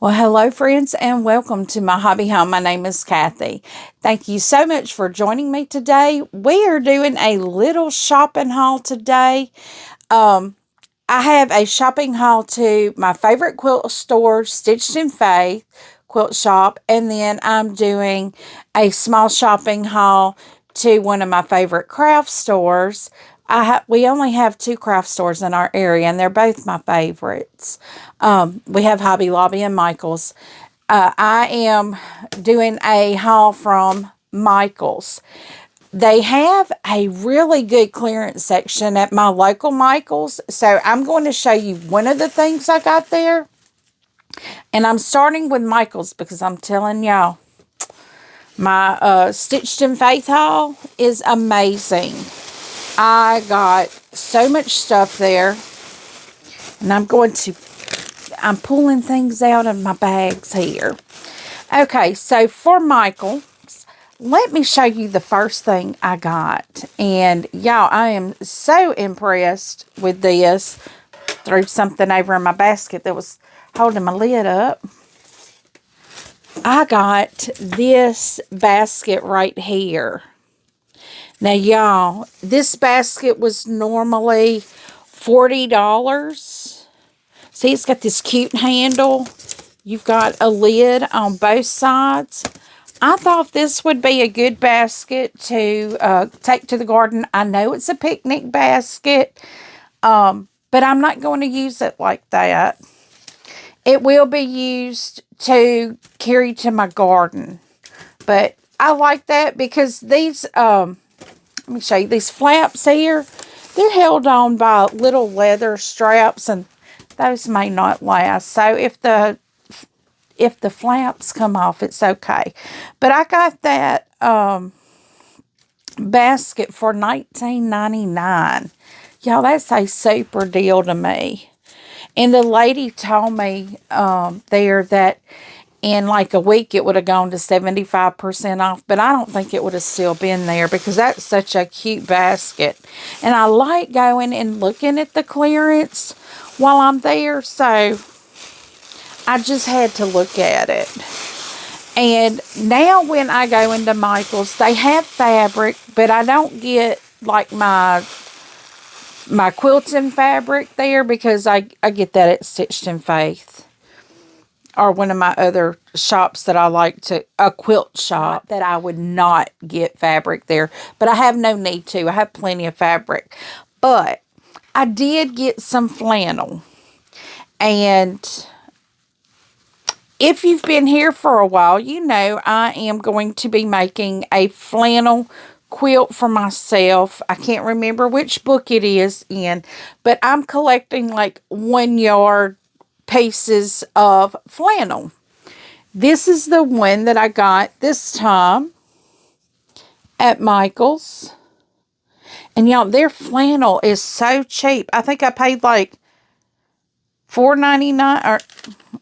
Well, hello, friends, and welcome to my hobby home. My name is Cathy. Thank you so much for joining me today. We are doing a little shopping haul today. I have a shopping haul to my favorite quilt store, Stitched in Faith quilt shop, and then I'm doing a small shopping haul to one of my favorite craft stores. We only have two craft stores in our area, and they're both my favorites. We have Hobby Lobby and Michael's. I am doing a haul from Michael's. They have a really good clearance section at my local Michael's. So I'm going to show you one of the things I got there. And I'm starting with Michael's because I'm telling y'all, my Stitched in Faith haul is amazing. I got so much stuff there. And I'm pulling things out of my bags here. Okay, so for Michael, let me show you the first thing I got. And y'all, I am so impressed with this. Threw something over in my basket that was holding my lid up. I got this basket right here. Now, y'all, this basket was normally $40. See, it's got this cute handle. You've got a lid on both sides. I thought this would be a good basket to take to the garden. I know it's a picnic basket, but I'm not going to use it like that. It will be used to carry to my garden. But I like that because these, let me show you, these flaps here, they're held on by little leather straps, and those may not last. So if the flaps come off, it's okay. But I got that basket for $19.99. Y'all, that's a super deal to me. And the lady told me there that in like a week it would have gone to 75% off. But I don't think it would have still been there because that's such a cute basket. And I like going and looking at the clearance while I'm there. So I just had to look at it. And now when I go into Michael's, they have fabric, but I don't get like my quilting fabric there because I get that at Stitched in Faith. Or one of my other shops that I like to, a quilt shop that I would not get fabric there. But I have no need to. I have plenty of fabric. But I did get some flannel. And if you've been here for a while, you know I am going to be making a flannel quilt for myself. I can't remember which book it is in, but I'm collecting like 1 yard pieces of flannel. This is the one that I got this time at Michael's. And y'all, their flannel is so cheap. I think I paid like $4.99, or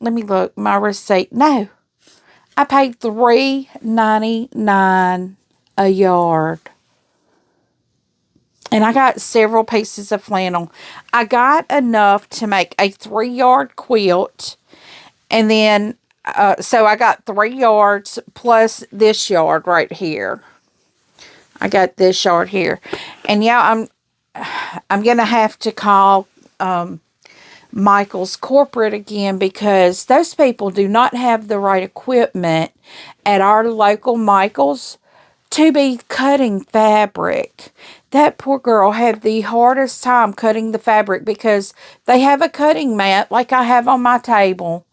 let me look, my receipt. No, I paid $3.99 a yard. And I got several pieces of flannel. I got enough to make a 3-yard quilt. And then, so I got 3 yards plus this yard right here. I got this yard here. And yeah, I'm going to have to call Michael's corporate again because those people do not have the right equipment at our local Michael's to be cutting fabric. That poor girl had the hardest time cutting the fabric because they have a cutting mat like I have on my table.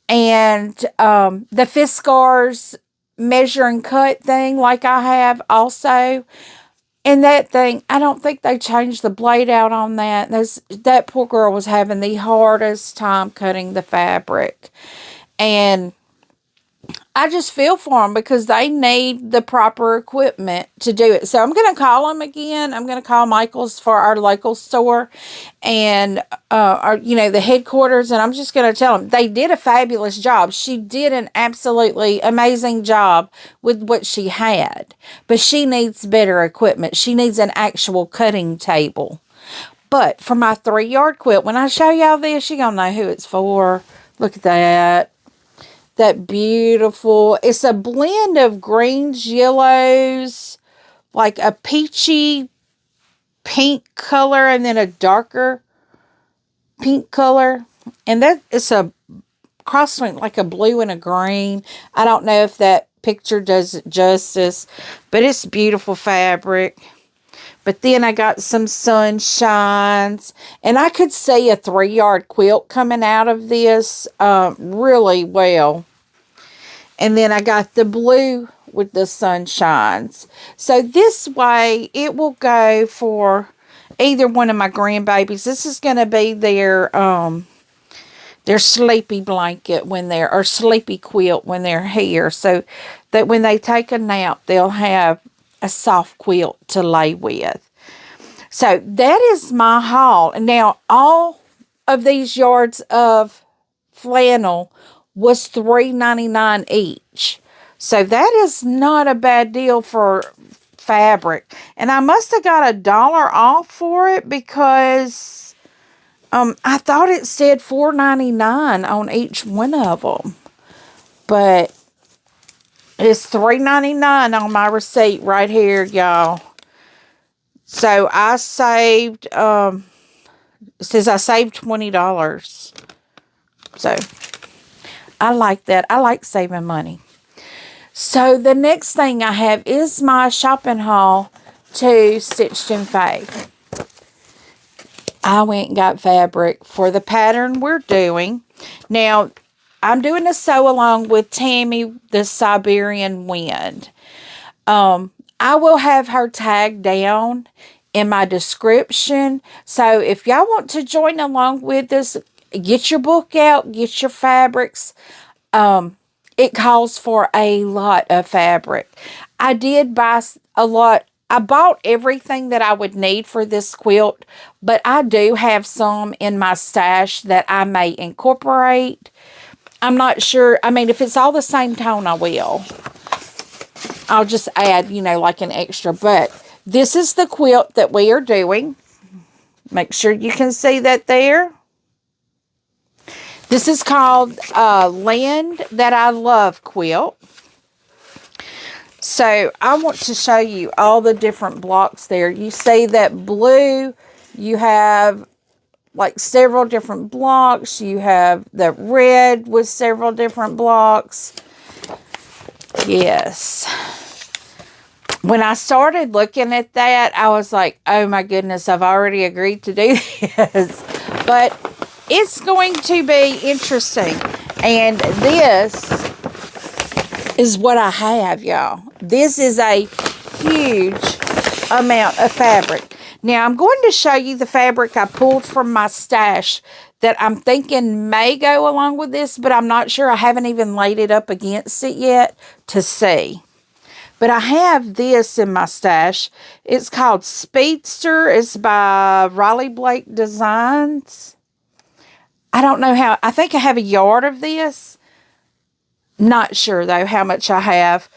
And the Fiskars measure and cut thing like I have also. And that thing, I don't think they changed the blade out on that. That poor girl was having the hardest time cutting the fabric. And I just feel for them because they need the proper equipment to do it. So I'm going to call them again. I'm going to call Michael's for our local store and, the headquarters. And I'm just going to tell them they did a fabulous job. She did an absolutely amazing job with what she had. But she needs better equipment. She needs an actual cutting table. But for my 3-yard quilt, when I show y'all this, you're going to know who it's for. Look at that. That beautiful. It's a blend of greens, yellows, like a peachy pink color, and then a darker pink color. And that it's a cross between like a blue and a green. I don't know if that picture does it justice, but it's beautiful fabric. But then I got some sunshines, and I could see a 3-yard quilt coming out of this really well. And then I got the blue with the sunshines. So this way, it will go for either one of my grandbabies. This is going to be their sleepy blanket when they're, or sleepy quilt when they're here. So that when they take a nap, they'll have a soft quilt to lay with. So that is my haul. And now all of these yards of flannel was $3.99 each. So that is not a bad deal for fabric. And I must have got $1 off for it because I thought it said $4.99 on each one of them. But it's $3.99 on my receipt right here, y'all. So I saved, it says I saved $20. So I like that. I like saving money. So the next thing I have is my shopping haul to Stitched in Faith. I went and got fabric for the pattern we're doing. Now, I'm doing a sew along with Tammy, the Siberian Wind. I will have her tagged down in my description. So if y'all want to join along with us, get your book out, get your fabrics. It calls for a lot of fabric. I did buy a lot. I bought everything that I would need for this quilt, but I do have some in my stash that I may incorporate. I'm not sure. I mean, if it's all the same tone, I will. I'll just add, like an extra. But this is the quilt that we are doing. Make sure you can see that there. This is called Land That I Love quilt. So I want to show you all the different blocks there. You see that blue, you have like several different blocks. You have the red with several different blocks. Yes. When I started looking at that, I was like, oh my goodness, I've already agreed to do this. But it's going to be interesting. And this is what I have, y'all. This is a huge amount of fabric. Now, I'm going to show you the fabric I pulled from my stash that I'm thinking may go along with this, but I'm not sure. I haven't even laid it up against it yet to see. But I have this in my stash. It's called Speedster. It's by Riley Blake Designs. I don't know how. I think I have a yard of this. Not sure, though, how much I have.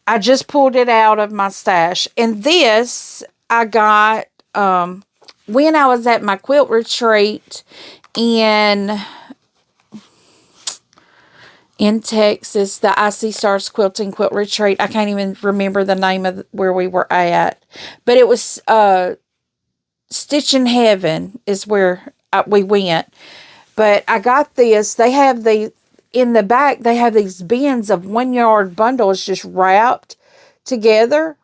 I just pulled it out of my stash. And this I got when I was at my quilt retreat in Texas, the Icy Stars Quilting Quilt Retreat. I can't even remember the name of where we were at. But it was Stitch in Heaven is where we went. But I got this. They have in the back, they have these bins of 1-yard bundles just wrapped together.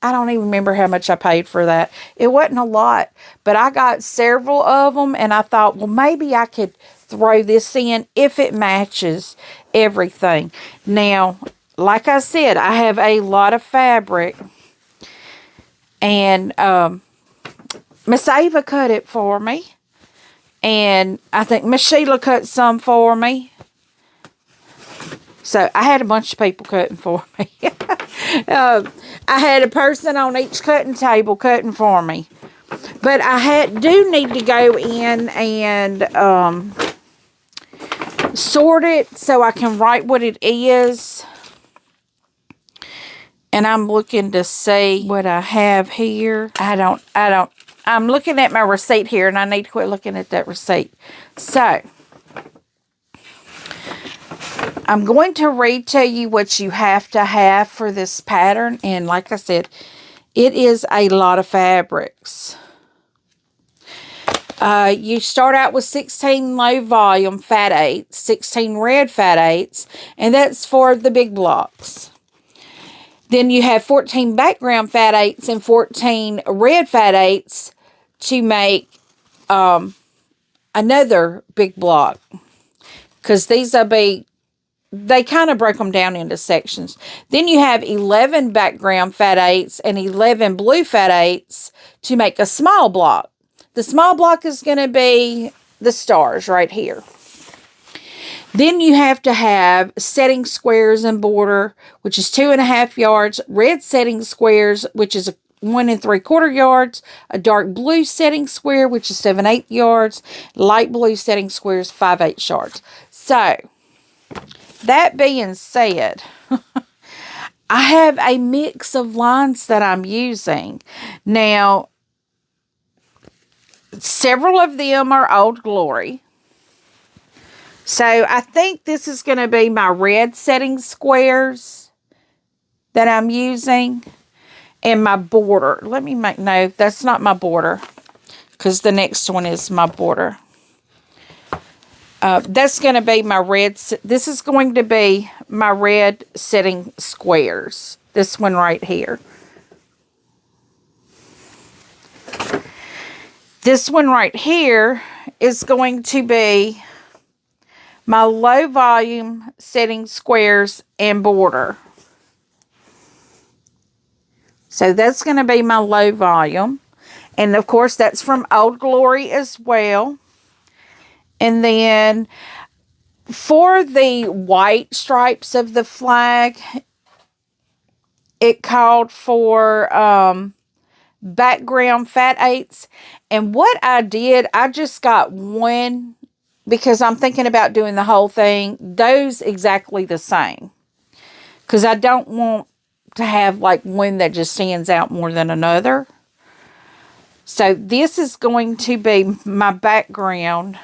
I don't even remember how much I paid for that. It wasn't a lot, but I got several of them, and I thought, well, maybe I could throw this in if it matches everything. Now, like I said, I have a lot of fabric, and Miss Ava cut it for me, and I think Miss Sheila cut some for me. So I had a bunch of people cutting for me. I had a person on each cutting table cutting for me. But I do need to go in and sort it so I can write what it is. And I'm looking to see what I have here. I'm looking at my receipt here, and I need to quit looking at that receipt. So I'm going to read to you what you have to have for this pattern. And like I said, it is a lot of fabrics. You start out with 16 low volume fat 8s, 16 red fat 8s, and that's for the big blocks. Then you have 14 background fat 8s and 14 red fat 8s to make another big block. Because these will be, they kind of break them down into sections. Then you have 11 background fat 8s and 11 blue fat 8s to make a small block. The small block is going to be the stars right here. Then you have to have setting squares and border, which is 2.5 yards. Red setting squares, which is 1 3/4 yards. A dark blue setting square, which is 7/8 yards. Light blue setting squares, 5/8 yards. So, that being said, I have a mix of lines that I'm using. Now, several of them are Old Glory. So, I think this is going to be my red setting squares that I'm using. And my border. Let me make, no, that's not my border. Because the next one is my border. That's going to be my red. This is going to be my red setting squares. This one right here. This one right here is going to be my low volume setting squares and border. So that's going to be my low volume. And of course that's from Old Glory as well. And then for the white stripes of the flag, it called for background fat 8s. And what I did, I just got one, because I'm thinking about doing the whole thing, those exactly the same. Because I don't want to have like one that just stands out more than another. So this is going to be my background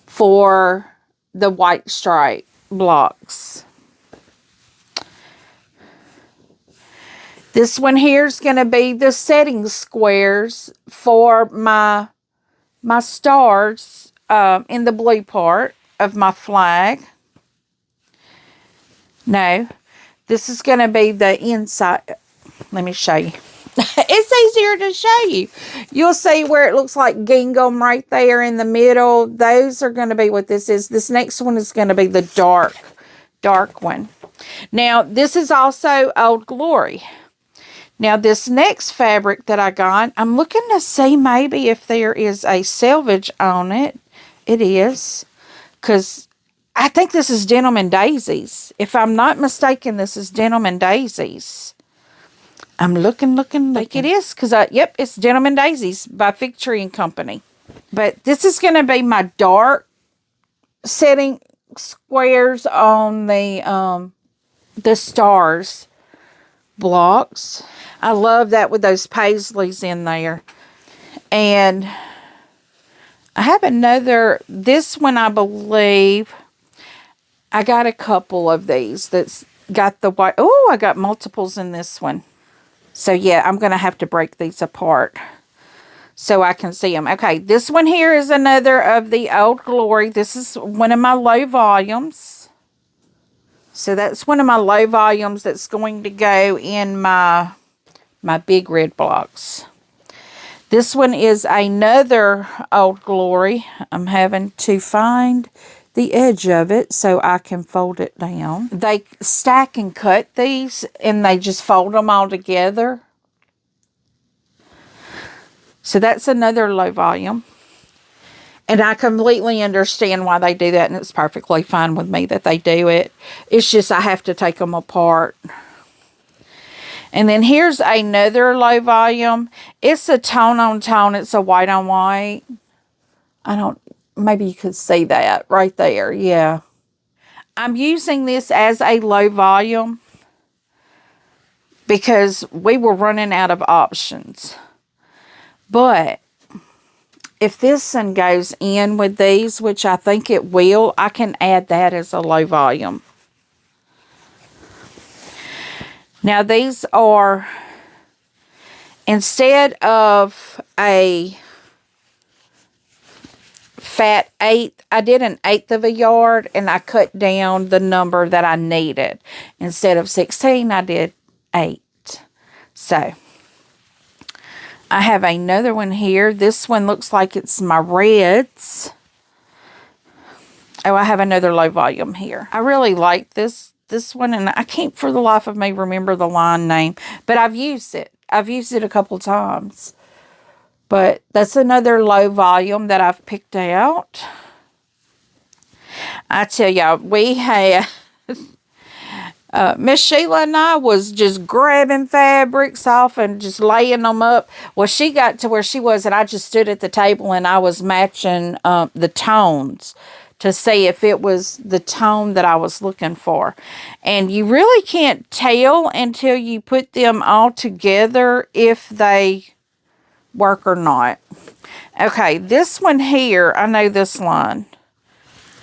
for the white stripe blocks. This one here is going to be the setting squares for my stars in the blue part of my flag. No, this is going to be the inside. Let me show you. It's easier to show you. You'll see where it looks like gingham right there in the middle. Those are going to be what this is. This next one is going to be the dark one. Now, this is also Old Glory. Now, this next fabric that I got, I'm looking to see maybe if there is a selvage on it. It is. Because I think this is Denim and Daisies. If I'm not mistaken, this is Denim and Daisies. I'm looking. Like it is. Because, yep, it's Denim and Daisies by Fig Tree and Company. But this is going to be my dark setting squares on the stars blocks. I love that with those paisleys in there. And I have another, this one I believe, I got a couple of these that's got the white. Oh, I got multiples in this one. So yeah, I'm going to have to break these apart so I can see them. Okay, this one here is another of the Old Glory. This is one of my low volumes. So that's one of my low volumes that's going to go in my big red blocks. This one is another Old Glory. I'm having to find the edge of it so I can fold it down. They stack and cut these and they just fold them all together. So that's another low volume. And I completely understand why they do that, and it's perfectly fine with me that they do it. It's just I have to take them apart. And then here's another low volume. It's a tone on tone. It's a white on white. Maybe you could see that right there. Yeah. I'm using this as a low volume because we were running out of options. But if this one goes in with these, which I think it will, I can add that as a low volume. Now these are, instead of a fat 1/8, I did an 1/8 of a yard, and I cut down the number that I needed. Instead of 16, I did 8. So I have another one here. This one looks like it's my reds. Oh, I have another low volume here. I really like this one, and I can't for the life of me remember the line name, but I've used it. I've used it a couple times. But that's another low volume that I've picked out. I tell y'all, we had Miss Sheila and I was just grabbing fabrics off and just laying them up. Well, she got to where she was, and I just stood at the table and I was matching the tones to see if it was the tone that I was looking for. And you really can't tell until you put them all together if they work or not. Okay, this one here, I know this line.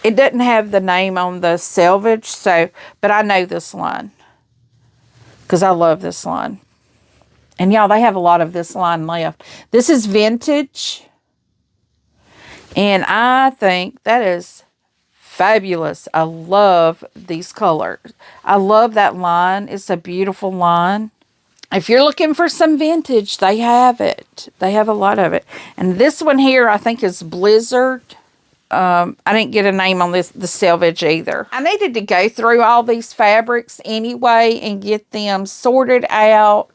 It doesn't have the name on the selvage, so, but I know this line because I love this line. And y'all, they have a lot of this line left. This is vintage, and I think that is fabulous. I love these colors. I love that line. It's a beautiful line. If you're looking for some vintage, they have it. They have a lot of it. And this one here, I think, is Blizzard. I didn't get a name on the selvage either. I needed to go through all these fabrics anyway and get them sorted out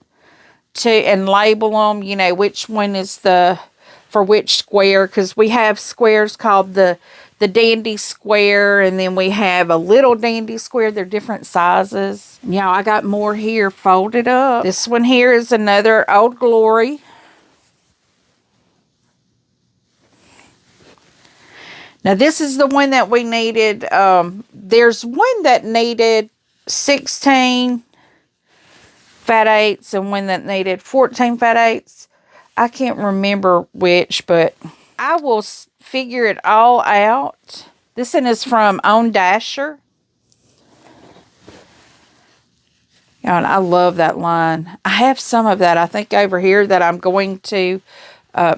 and label them, you know, which one is for which square, because we have squares called the dandy square, and then we have a little dandy square. They're different sizes. Yeah, I got more here folded up. This one here is another Old Glory. Now, this is the one that we needed. There's one that needed 16 fat 8s and one that needed 14 fat 8s. I can't remember which, but I will figure it all out. This one is from On Dasher. And I love that line. I have some of that, I think, over here that I'm going to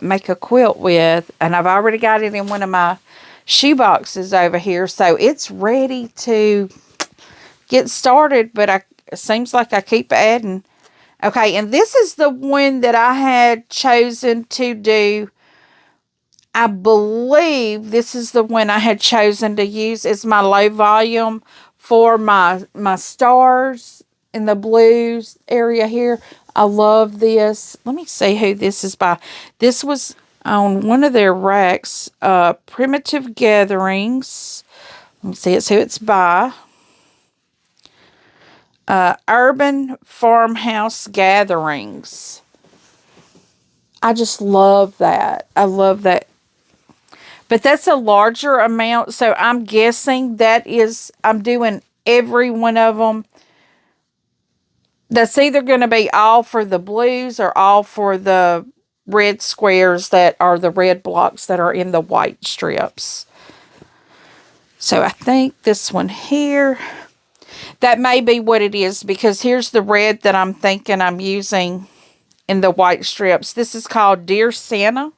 make a quilt with. And I've already got it in one of my shoe boxes over here, so it's ready to get started, but it seems like I keep adding. Okay, and this is the one that I had chosen to do. I believe this is the one I had chosen to use as my low volume for my stars in the blues area here. I love this. Let me see who this is by. This was on one of their racks, Primitive Gatherings. Let me see, it's who it's by. Urban Farmhouse Gatherings. I just love that. I love that. But that's a larger amount, so I'm guessing that is, I'm doing every one of them. That's either going to be all for the blues or all for the red squares that are the red blocks that are in the white strips. So I think this one here, that may be what it is, because here's the red that I'm thinking I'm using in the white strips. This is called Dear Santa.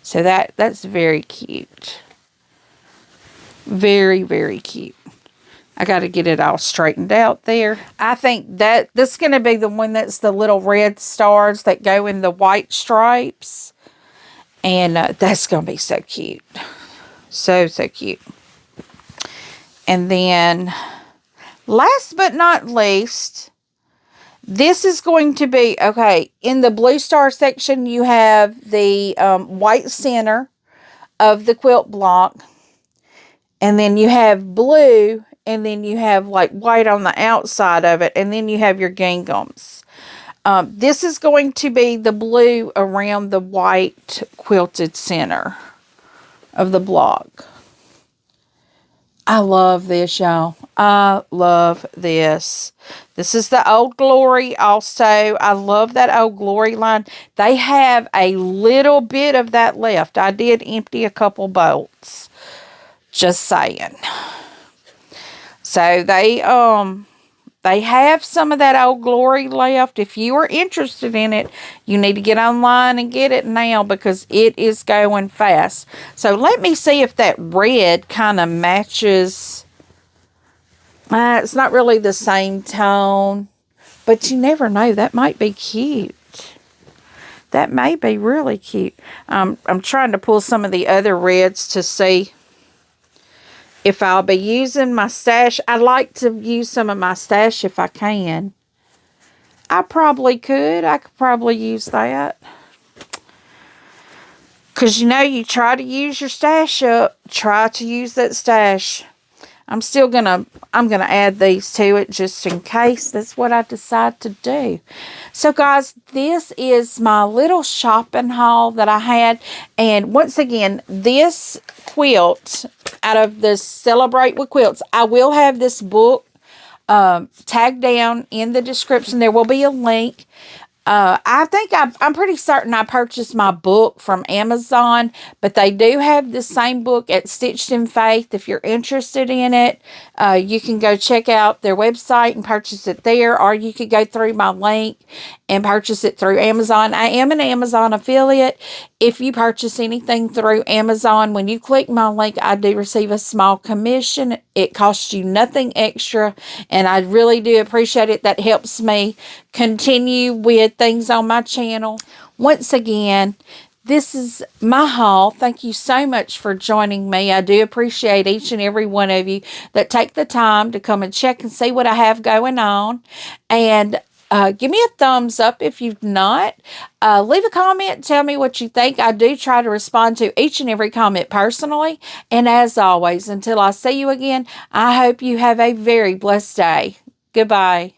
So that's very cute. Very, very cute. I got to get it all straightened out there. I think that this is going to be the one that's the little red stars that go in the white stripes. And that's going to be so cute. So, so cute. And then, last but not least, this is going to be, okay, in the blue star section, you have the white center of the quilt block. And then you have blue, and then you have like white on the outside of it, and then you have your ginghams. This is going to be the blue around the white quilted center of the block. I love this, y'all. I love this. This is the Old Glory also. I love that Old Glory line. They have a little bit of that left. I did empty a couple bolts. Just saying. So they have some of that Old Glory left. If you are interested in it, you need to get online and get it now because it is going fast. So let me see if that red kind of matches. It's not really the same tone, but you never know. That might be cute. That may be really cute. I'm trying to pull some of the other reds to see if I'll be using my stash. I like to use some of my stash if I can. I probably could. I could probably use that. Because, you know, you try to use your stash up. Try to use that stash. I'm gonna add these to it just in case that's what I decide to do. So guys, this is my little shopping haul that I had. And once again, this quilt out of the Celebrate with Quilts, I will have this book tagged down in the description. There will be a link. I think I'm pretty certain I purchased my book from Amazon, but they do have the same book at Stitched in Faith. If you're interested in it, you can go check out their website and purchase it there, or you could go through my link and purchase it through Amazon. I am an Amazon affiliate. If you purchase anything through Amazon, when you click my link, I do receive a small commission. It costs you nothing extra, and I really do appreciate it. That helps me continue with things on my channel. Once again, this is my haul. Thank you so much for joining me. I do appreciate each and every one of you that take the time to come and check and see what I have going on. And give me a thumbs up if you've not. Leave a comment. Tell me what you think. I do try to respond to each and every comment personally. And as always, until I see you again, I hope you have a very blessed day. Goodbye.